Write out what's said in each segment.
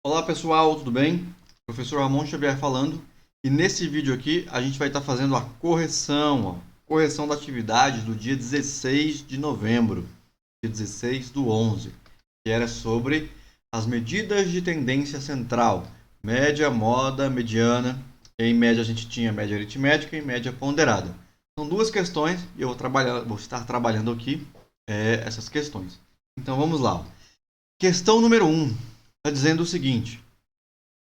Olá pessoal, tudo bem? Professor Ramon Xavier falando. E nesse vídeo aqui a gente vai estar fazendo a correção da atividade do dia 16 de novembro, dia 16 do 11, que era sobre as medidas de tendência central, média, moda, mediana. Em média a gente tinha média aritmética e média ponderada. São duas questões e eu vou estar trabalhando aqui essas questões. Então vamos lá. Questão número 1 está dizendo o seguinte: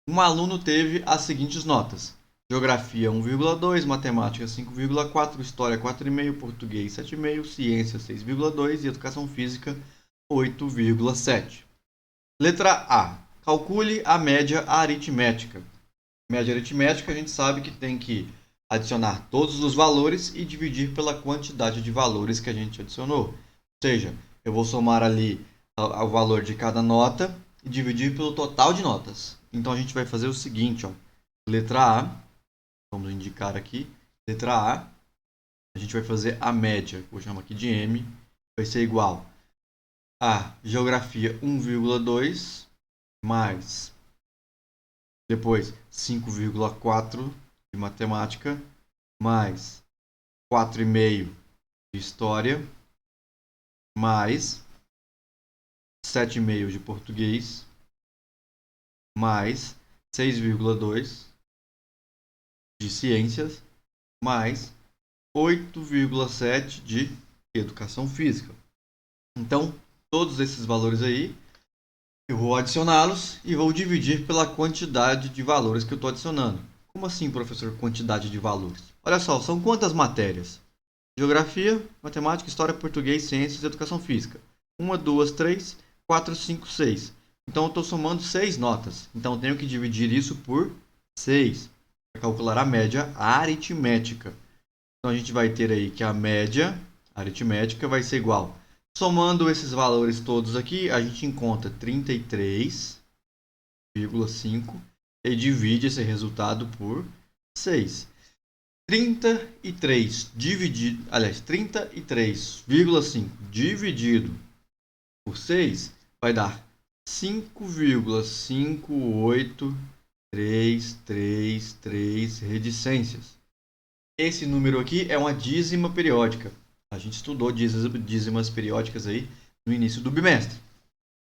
um aluno teve as seguintes notas: Geografia 1,2, Matemática 5,4, História 4,5, Português 7,5, Ciência 6,2 e Educação Física 8,7. Letra A. Calcule a média aritmética. Média aritmética a gente sabe que tem que adicionar todos os valores e dividir pela quantidade de valores que a gente adicionou. Ou seja, eu vou somar ali o valor de cada nota e dividir pelo total de notas. Então a gente vai fazer o seguinte, ó. Letra A, vamos indicar aqui, letra A, a gente vai fazer a média, vou chamar aqui de M, vai ser igual a Geografia 1,2 mais depois 5,4 de Matemática mais 4,5 de História mais 7,5 de Português mais 6,2 de Ciências mais 8,7 de Educação Física. Então, todos esses valores aí, eu vou adicioná-los e vou dividir pela quantidade de valores que eu estou adicionando. Como assim, professor, quantidade de valores? Olha só, são quantas matérias? Geografia, Matemática, História, Português, Ciências e Educação Física. 1, 2, 3, 4, 5, 6. Então, eu estou somando 6 notas. Então, eu tenho que dividir isso por 6 para calcular a média aritmética. Então, a gente vai ter aí que a média aritmética vai ser igual. Somando esses valores todos aqui, a gente encontra 33,5 e divide esse resultado por 6. 33,5 dividido por 6 vai dar 5,58333 reticências. Esse número aqui é uma dízima periódica. A gente estudou dízimas periódicas aí no início do bimestre.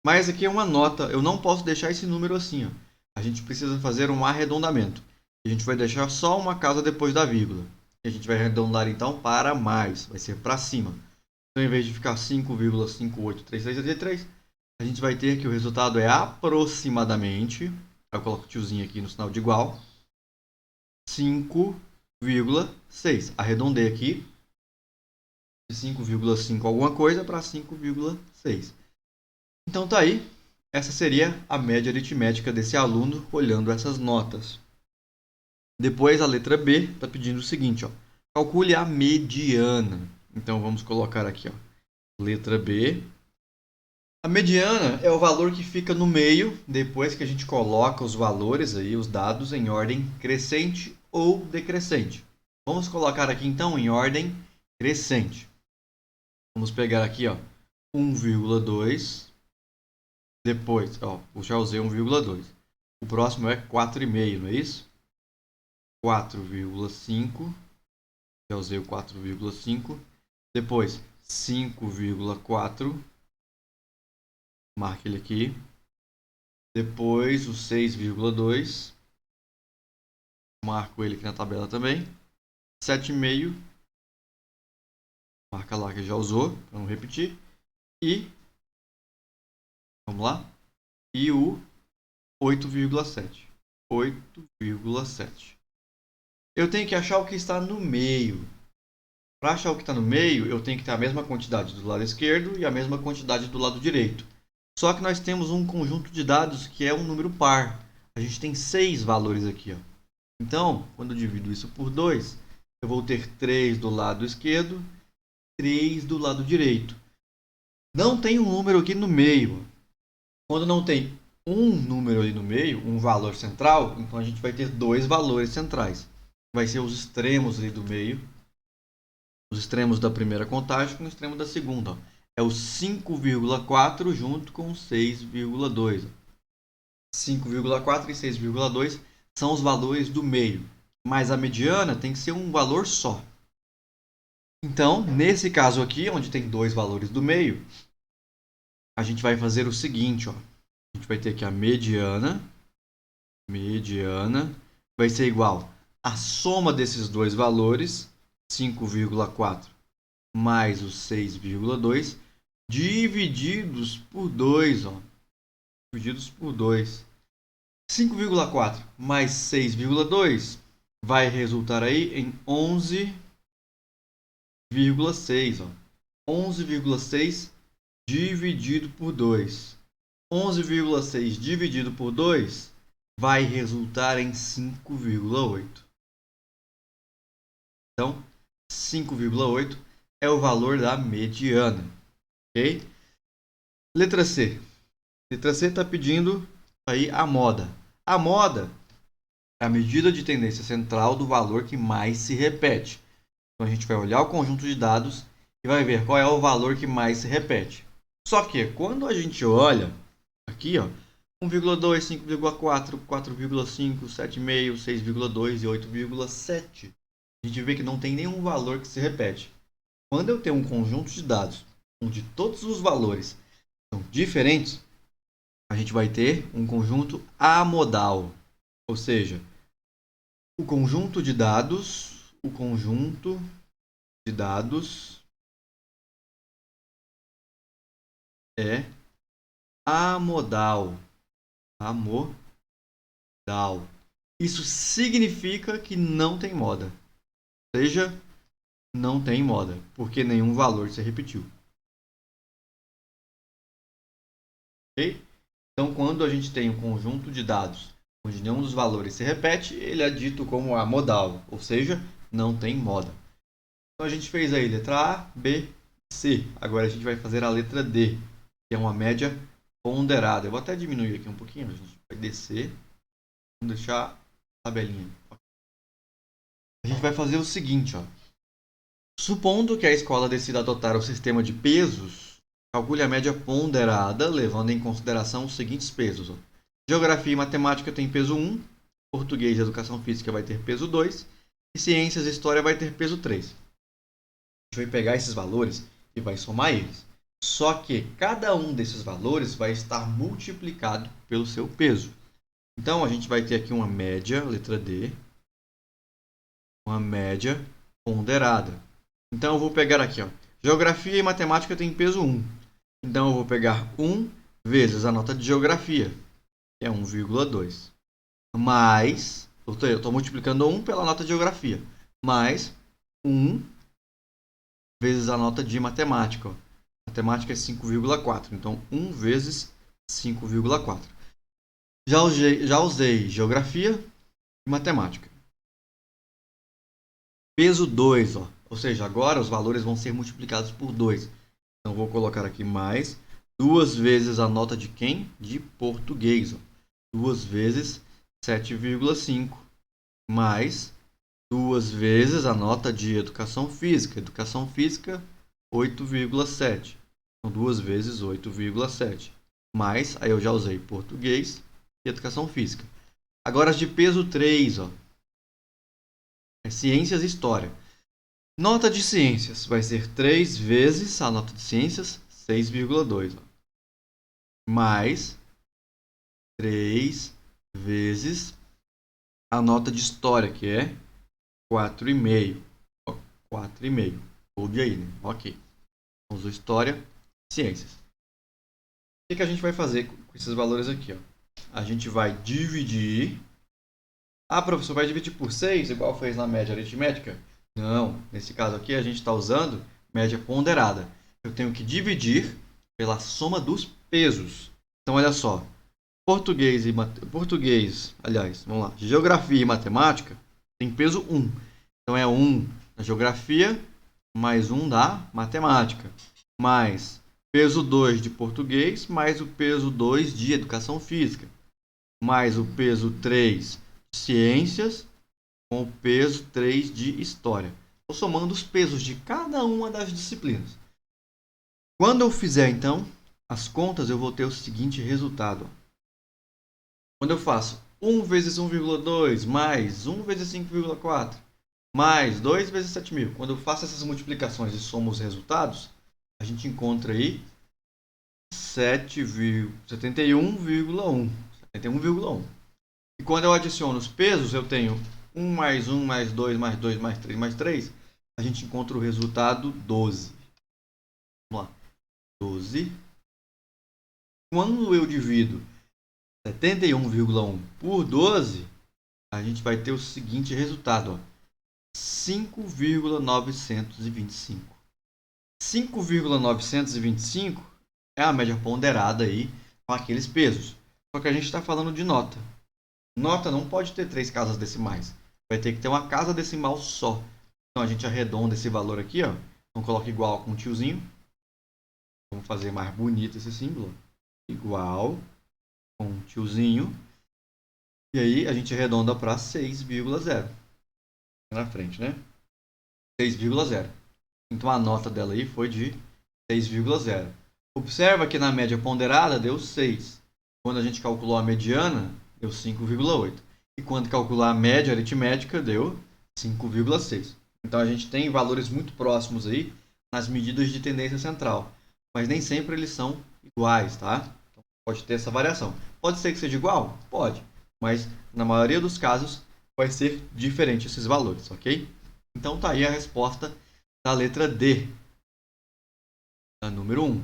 Mas aqui é uma nota, eu não posso deixar esse número assim. Ó. A gente precisa fazer um arredondamento. A gente vai deixar só uma casa depois da vírgula. E a gente vai arredondar então para mais, vai ser para cima. Então, em vez de ficar 5,583383, a gente vai ter que o resultado é aproximadamente, eu coloco o tiozinho aqui no sinal de igual, 5,6. Arredondei aqui de 5,5 alguma coisa para 5,6. Então tá aí, essa seria a média aritmética desse aluno olhando essas notas. Depois a letra B está pedindo o seguinte, ó, calcule a mediana. Então vamos colocar aqui, ó, letra B. A mediana é o valor que fica no meio depois que a gente coloca os valores aí, os dados em ordem crescente ou decrescente. Vamos colocar aqui então em ordem crescente. Vamos pegar aqui, ó, 1,2. Depois, ó, eu já usei 1,2. O próximo é 4,5, não é isso? 4,5. Já usei o 4,5. Depois, 5,4. Marque ele aqui. Depois, o 6,2. Marco ele aqui na tabela também. 7,5. Marca lá que já usou, para não repetir. E, vamos lá. E o 8,7. 8,7. Eu tenho que achar o que está no meio. Para achar o que está no meio, eu tenho que ter a mesma quantidade do lado esquerdo e a mesma quantidade do lado direito. Só que nós temos um conjunto de dados que é um número par. A gente tem 6 valores aqui. Ó. Então, quando eu divido isso por 2, eu vou ter 3 do lado esquerdo, 3 do lado direito. Não tem um número aqui no meio. Quando não tem um número ali no meio, um valor central, então a gente vai ter 2 valores centrais. Vai ser os extremos ali do meio. Os extremos da primeira contagem com o extremo da segunda. Ó. É o 5,4 junto com o 6,2. 5,4 e 6,2 são os valores do meio, mas a mediana tem que ser um valor só. Então, nesse caso aqui, onde tem dois valores do meio, a gente vai fazer o seguinte, ó. A gente vai ter que a mediana vai ser igual à soma desses dois valores, 5,4 mais os 6,2, divididos por 2, ó. Divididos por 2. 5,4 mais 6,2 vai resultar aí em 11,6, ó. 11,6 dividido por 2. 11,6 dividido por 2 vai resultar em 5,8. Então, 5,8 é o valor da mediana. Ok? Letra C. Letra C está pedindo aí a moda. A moda é a medida de tendência central do valor que mais se repete. Então, a gente vai olhar o conjunto de dados e vai ver qual é o valor que mais se repete. Só que, quando a gente olha aqui, ó, 1,2, 5,4, 4,5, 7,5, 6,2 e 8,7. A gente vê que não tem nenhum valor que se repete. Quando eu tenho um conjunto de dados onde todos os valores são diferentes, a gente vai ter um conjunto amodal. Ou seja, o conjunto de dados é amodal. Isso significa que não tem moda. Ou seja, não tem moda, porque nenhum valor se repetiu. Ok? Então, quando a gente tem um conjunto de dados onde nenhum dos valores se repete, ele é dito como amodal, ou seja, não tem moda. Então, a gente fez aí letra A, B, C. Agora a gente vai fazer a letra D, que é uma média ponderada. Eu vou até diminuir aqui um pouquinho, a gente vai descer. Vamos deixar a tabelinha. A gente vai fazer o seguinte, ó. Supondo que a escola decida adotar o sistema de pesos, calcule a média ponderada, levando em consideração os seguintes pesos. Ó. Geografia e matemática tem peso 1, português e educação física vai ter peso 2, e ciências e história vai ter peso 3. A gente vai pegar esses valores e vai somar eles. Só que cada um desses valores vai estar multiplicado pelo seu peso. Então, a gente vai ter aqui uma média, letra D, uma média ponderada. Então, eu vou pegar aqui, ó, geografia e matemática tem peso 1. Então, eu vou pegar 1 vezes a nota de geografia, que é 1,2. Mais, eu estou multiplicando 1 pela nota de geografia, mais 1 vezes a nota de matemática. Ó. Matemática é 5,4. Então, 1 vezes 5,4. Já usei geografia e matemática. Peso 2, ó. Ou seja, agora os valores vão ser multiplicados por 2. Então, vou colocar aqui mais 2 vezes a nota de quem? De português. Ó. 2 vezes 7,5. Mais 2 vezes a nota de educação física. Educação física, 8,7. Então, 2 vezes 8,7. Mais, aí eu já usei português e educação física. Agora as de peso 3, ó. É ciências e história. Nota de ciências vai ser 3 vezes a nota de ciências, 6,2. Mais 3 vezes a nota de história, que é 4,5. 4,5. Ouve aí, né? Ok. Usou história e ciências. O que a gente vai fazer com esses valores aqui? Ó? A gente vai dividir. Ah, professor, vai dividir por 6, igual fez na média aritmética? Não, nesse caso aqui a gente está usando média ponderada. Eu tenho que dividir pela soma dos pesos. Então, olha só. Vamos lá. Geografia e matemática tem peso 1. Então, é 1 da geografia mais 1 da matemática. Mais peso 2 de português mais o peso 2 de educação física. Mais o peso 3 de ciências com o peso 3 de história. Estou somando os pesos de cada uma das disciplinas. Quando eu fizer, então, as contas, eu vou ter o seguinte resultado. Quando eu faço 1 vezes 1,2 mais 1 vezes 5,4 mais 2 vezes 7.000, quando eu faço essas multiplicações e somo os resultados, a gente encontra aí 71,1. 71,1. E quando eu adiciono os pesos, eu tenho 1 mais 1 mais 2 mais 2 mais 3 mais 3, a gente encontra o resultado 12. Vamos lá. 12. Quando eu divido 71,1 por 12, a gente vai ter o seguinte resultado, ó, 5,925. 5,925 é a média ponderada aí com aqueles pesos. Só que a gente está falando de nota. Nota não pode ter 3 casas decimais. Vai ter que ter uma casa decimal só. Então a gente arredonda esse valor aqui, ó. Então coloca igual com um tiozinho. Vamos fazer mais bonito esse símbolo. Igual com um tiozinho. E aí a gente arredonda para 6,0. Na frente, né? 6,0. Então a nota dela aí foi de 6,0. Observa que na média ponderada deu 6. Quando a gente calculou a mediana, deu 5,8. E quando calcular a média aritmética, deu 5,6. Então a gente tem valores muito próximos aí nas medidas de tendência central. Mas nem sempre eles são iguais, tá? Então, pode ter essa variação. Pode ser que seja igual? Pode. Mas na maioria dos casos vai ser diferente esses valores, ok? Então tá aí a resposta da letra D, a número 1.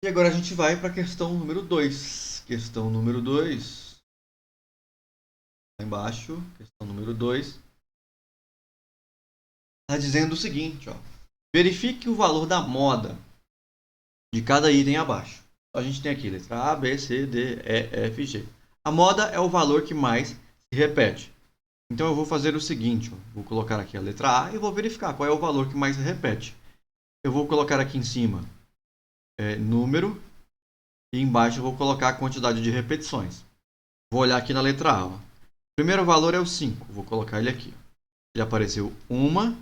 E agora a gente vai para a questão número 2. Questão número 2. Lá embaixo, questão número 2. Está dizendo o seguinte, ó. Verifique o valor da moda de cada item abaixo. A gente tem aqui letra A, B, C, D, E, F, G. A moda é o valor que mais se repete. Então eu vou fazer o seguinte, ó. Vou colocar aqui a letra A e vou verificar qual é o valor que mais se repete. Eu vou colocar aqui em cima número e embaixo eu vou colocar a quantidade de repetições. Vou olhar aqui na letra A. Ó. O primeiro valor é o 5. Vou colocar ele aqui. Ele apareceu 1,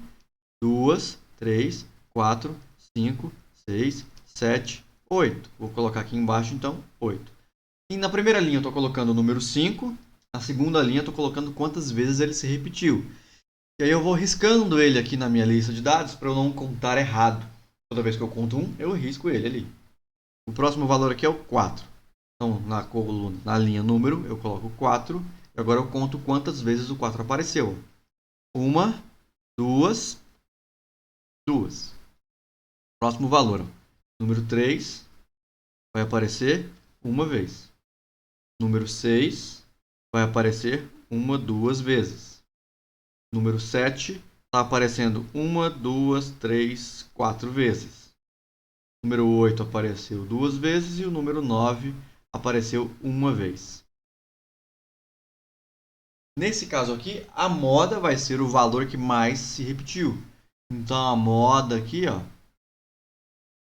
2, 3, 4, 5, 6, 7, 8. Vou colocar aqui embaixo, então, 8. E na primeira linha eu estou colocando o número 5. Na segunda linha eu estou colocando quantas vezes ele se repetiu. E aí eu vou riscando ele aqui na minha lista de dados para eu não contar errado. Toda vez que eu conto um, eu risco ele ali. O próximo valor aqui é o 4. Então, na coluna, na linha número, eu coloco 4. E agora eu conto quantas vezes o 4 apareceu. 1, 2, 2. Próximo valor. Número 3 vai aparecer uma vez. Número 6 vai aparecer 1, 2 vezes. Número 7 está aparecendo 1, 2, 3, 4 vezes. Número 8 apareceu 2 vezes e o número 9 apareceu uma vez. Nesse caso aqui, a moda vai ser o valor que mais se repetiu. Então a moda aqui, ó,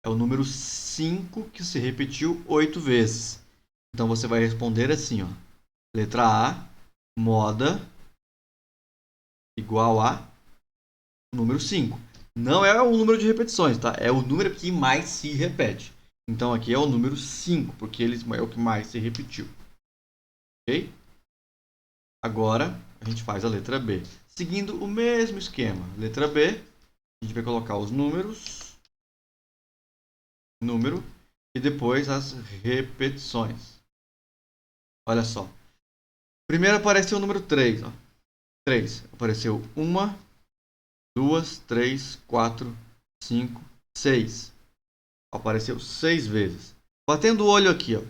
é o número 5 que se repetiu 8 vezes. Então você vai responder assim, ó. Letra A, moda igual a número 5. Não é o número de repetições, tá? É o número que mais se repete. Então aqui é o número 5, porque ele é o que mais se repetiu. Ok? Agora a gente faz a letra B. Seguindo o mesmo esquema. Letra B, a gente vai colocar os números, número e depois as repetições. Olha só. Primeiro apareceu o número 3. Ó. 3. Apareceu 1, 2, 3, 4, 5, 6. Apareceu 6 vezes. Batendo o olho aqui, ó.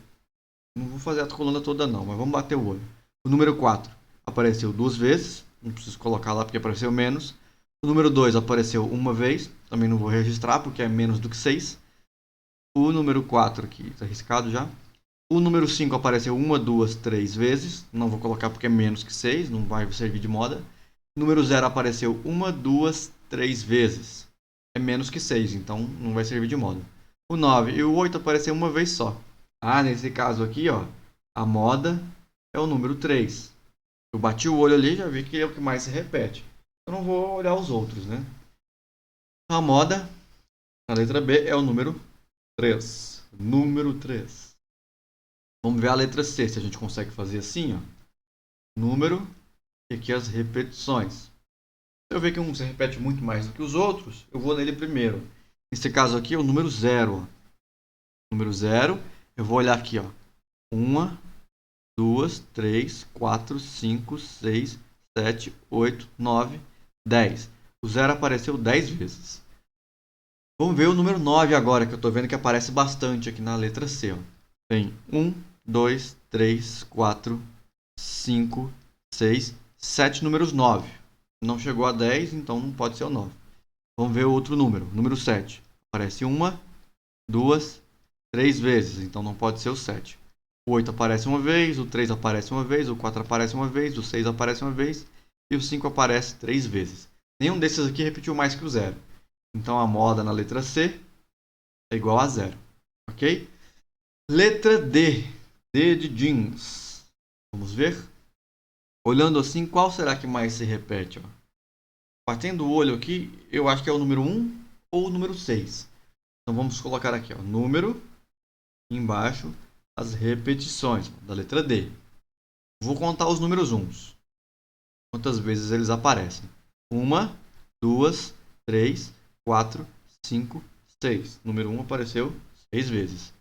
Não vou fazer a coluna toda não, mas vamos bater o olho. O número 4 apareceu 2 vezes. Não preciso colocar lá porque apareceu menos. O número 2 apareceu uma vez. Também não vou registrar porque é menos do que 6. O número 4 aqui está riscado já. O número 5 apareceu 1, 2, 3 vezes. Não vou colocar porque é menos que 6. Não vai servir de moda. O número 0 apareceu 1, 2, 3 vezes. É menos que 6, então não vai servir de moda. O 9 e o 8 apareceu uma vez só. Ah, nesse caso aqui, ó, a moda é o número 3. Eu bati o olho ali e já vi que é o que mais se repete. Eu não vou olhar os outros, né? A moda, na letra B, é o número 3. Número 3. Vamos ver a letra C, se a gente consegue fazer assim, ó. Número e aqui as repetições. Se eu ver que um se repete muito mais do que os outros, eu vou nele primeiro. Nesse caso aqui é o número 0. Número 0, eu vou olhar aqui, ó. 1, 2, 3, 4, 5, 6, 7, 8, 9, 10. O 0 apareceu 10 vezes. Vamos ver o número 9 agora, que eu estou vendo que aparece bastante aqui na letra C. Ó. Tem 1, 2, 3, 4, 5, 6, 7 números 9. Não chegou a 10, então não pode ser o 9. Vamos ver o outro número, número 7. Aparece 1, 2, 3 vezes, então não pode ser o 7. O 8 aparece uma vez, o 3 aparece uma vez, o 4 aparece uma vez, o 6 aparece uma vez e o 5 aparece 3 vezes. Nenhum desses aqui repetiu mais que o 0. Então a moda na letra C é igual a 0. Ok? Letra D. D de jeans. Vamos ver? Olhando assim, qual será que mais se repete? Ó? Batendo o olho aqui, eu acho que é o número 1 ou o número 6. Então vamos colocar aqui, ó, número, embaixo, as repetições da letra D. Vou contar os números 1. Quantas vezes eles aparecem? 1, 2, 3, 4, 5, 6. Número 1 apareceu 6 vezes.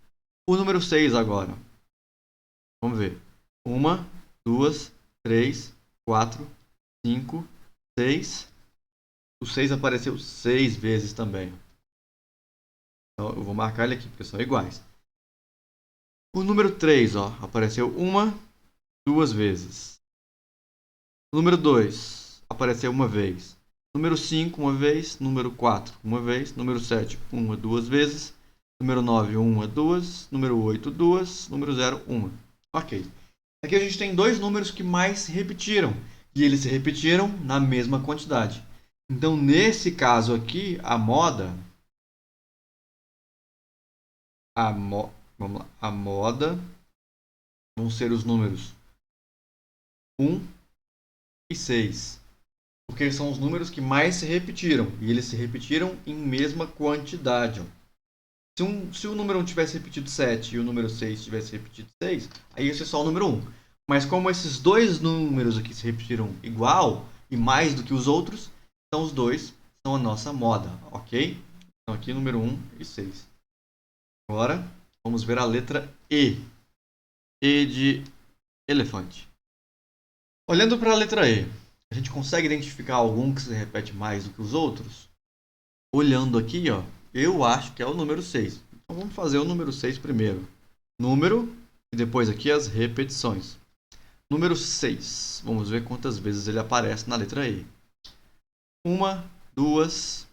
O número 6 agora. Vamos ver. 1, 2, 3, 4, 5, 6. O 6 apareceu 6 vezes também. Então eu vou marcar ele aqui, porque são iguais. O número 3, ó, apareceu 1, 2 vezes. O número 2 apareceu uma vez. Número 5, uma vez. Número 4, uma vez. Número 7, 1, 2 vezes. Número 9, 1, 2. Número 8, 2. Número 0, 1. Ok. Aqui a gente tem dois números que mais se repetiram. E eles se repetiram na mesma quantidade. Então, nesse caso aqui, a moda... Vamos lá. A moda vão ser os números 1 e 6. Porque eles são os números que mais se repetiram. E eles se repetiram em mesma quantidade. Ó. Se o número 1 tivesse repetido 7 e o número 6 tivesse repetido 6, aí ia ser só o número 1. Mas como esses dois números aqui se repetiram igual e mais do que os outros, então os dois são a nossa moda, ok? Então aqui número 1 e 6. Agora vamos ver a letra E. E de elefante. Olhando para a letra E, a gente consegue identificar algum que se repete mais do que os outros? Olhando aqui, ó, eu acho que é o número 6. Então vamos fazer o número 6 primeiro. Número e depois aqui as repetições. Número 6. Vamos ver quantas vezes ele aparece na letra E. 1, 2,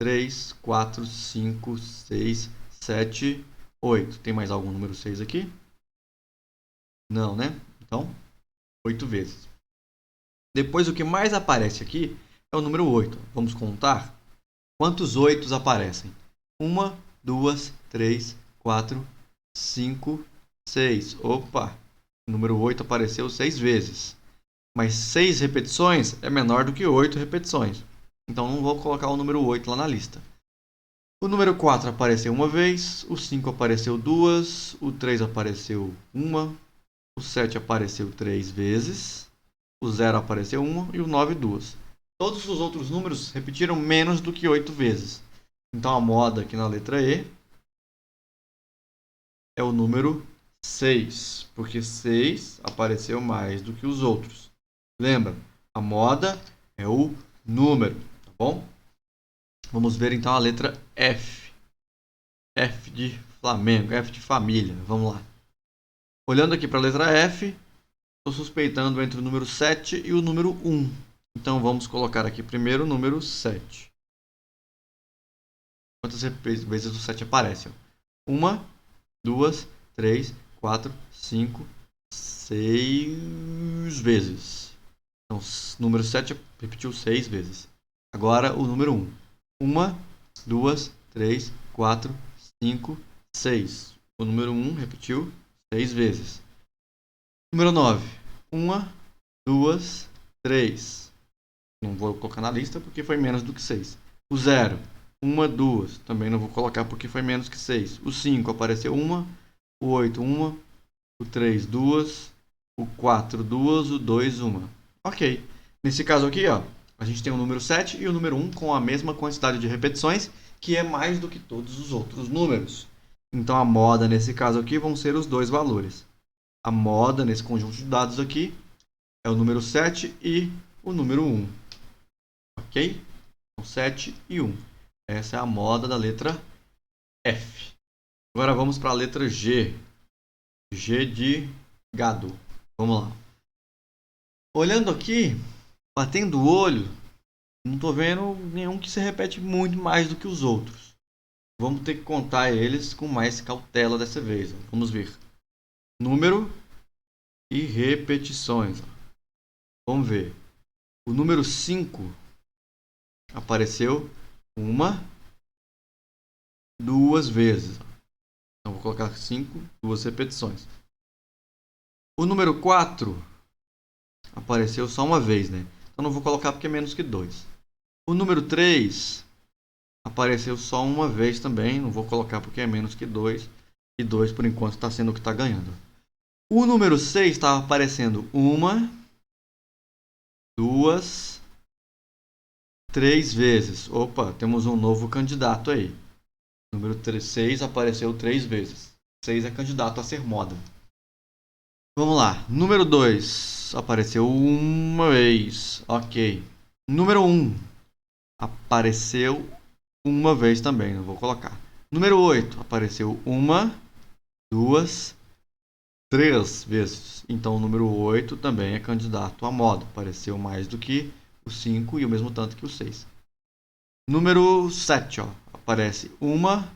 3, 4, 5, 6, 7, 8. Tem mais algum número 6 aqui? Não, né? Então, 8 vezes. Depois, o que mais aparece aqui é o número 8. Vamos contar? Quantos 8 aparecem? 1, 2, 3, 4, 5, 6. Opa! O número 8 apareceu 6 vezes. Mas 6 repetições é menor do que 8 repetições. Então não vou colocar o número 8 lá na lista. O número 4 apareceu uma vez, o 5 apareceu 2, o 3 apareceu 1, o 7 apareceu 3 vezes, o 0 apareceu 1 e o 9 2. Todos os outros números repetiram menos do que 8 vezes. Então a moda aqui na letra E é o número 6, porque 6 apareceu mais do que os outros. Lembra? A moda é o número, tá bom? Vamos ver então a letra F. F de Flamengo, F de família. Vamos lá. Olhando aqui para a letra F, estou suspeitando entre o número 7 e o número 1. Então vamos colocar aqui primeiro o número 7. Quantas vezes o 7 aparece? 1, 2, 3, 4, 5, 6 vezes. Então, o número 7 repetiu 6 vezes. Agora o número 1. 1, 2, 3, 4, 5, 6. O número 1 repetiu 6 vezes. Número 9. 1, 2, 3. Não vou colocar na lista porque foi menos do que 6. O 0. 1, 2. Também não vou colocar porque foi menos que 6. O 5 apareceu 1. O 8, 1. o 3, 2, o 4, 2, o 2, 1. Ok. Nesse caso aqui, ó, a gente tem o número 7 e o número 1 com a mesma quantidade de repetições, que é mais do que todos os outros números. Então, a moda nesse caso aqui vão ser os dois valores. A moda nesse conjunto de dados aqui é o número 7 e o número 1. Ok? Então, 7 e 1. Essa é a moda da letra F. Agora vamos para a letra G. G de gado. Vamos lá. Olhando aqui, batendo o olho, não estou vendo nenhum que se repete muito mais do que os outros. Vamos ter que contar eles com mais cautela dessa vez. Vamos ver. Número e repetições. Vamos ver. O número 5 apareceu uma, duas vezes. Então vou colocar 5, duas repetições. O número 4 apareceu só uma vez, né? Então não vou colocar porque é menos que 2. O número 3 apareceu só uma vez também. Não vou colocar porque é menos que 2. E 2 por enquanto está sendo o que está ganhando. O número 6 estava aparecendo uma, duas, 3 vezes. Opa, temos um novo candidato aí. O número 6 apareceu 3 vezes. 6 é candidato a ser moda. Vamos lá. Número 2 apareceu uma vez. Ok. Número 1 apareceu uma vez também. Não vou colocar. Número 8 apareceu uma, duas, 3 vezes. Então o número 8 também é candidato à moda. Apareceu mais do que o 5 e o mesmo tanto que o 6. Número 7, ó, aparece uma,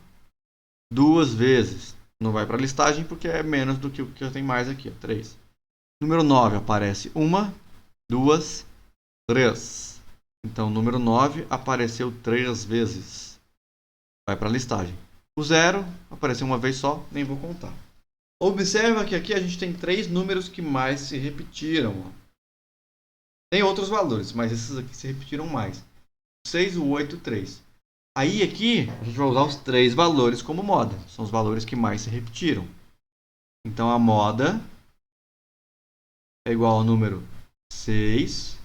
duas vezes. Não vai para a listagem porque é menos do que o que eu tenho mais aqui, ó, 3. Número 9 aparece uma, duas, 3. Então o número 9 apareceu 3 vezes. Vai para a listagem. O 0 apareceu uma vez só, nem vou contar. Observa que aqui a gente tem 3 números que mais se repetiram. Ó. Tem outros valores, mas esses aqui se repetiram mais. O 6, o 8 e o 3. Aí aqui a gente vai usar os 3 valores como moda. São os valores que mais se repetiram. Então a moda é igual ao número 6,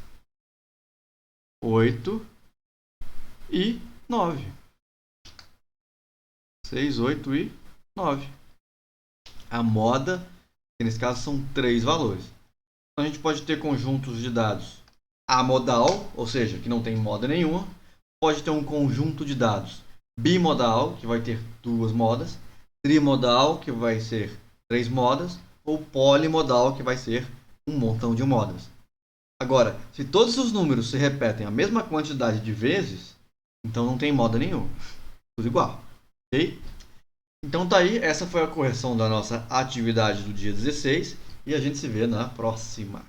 8 e 9. 6, 8 e 9. A moda, que nesse caso são 3 valores. Então a gente pode ter conjuntos de dados amodal, ou seja, que não tem moda nenhuma. Pode ter um conjunto de dados bimodal, que vai ter 2 modas. Trimodal, que vai ser 3 modas. Ou polimodal, que vai ser um montão de modas. Agora, se todos os números se repetem a mesma quantidade de vezes, então não tem moda nenhuma. Tudo igual. Ok? Então tá aí, essa foi a correção da nossa atividade do dia 16 e a gente se vê na próxima.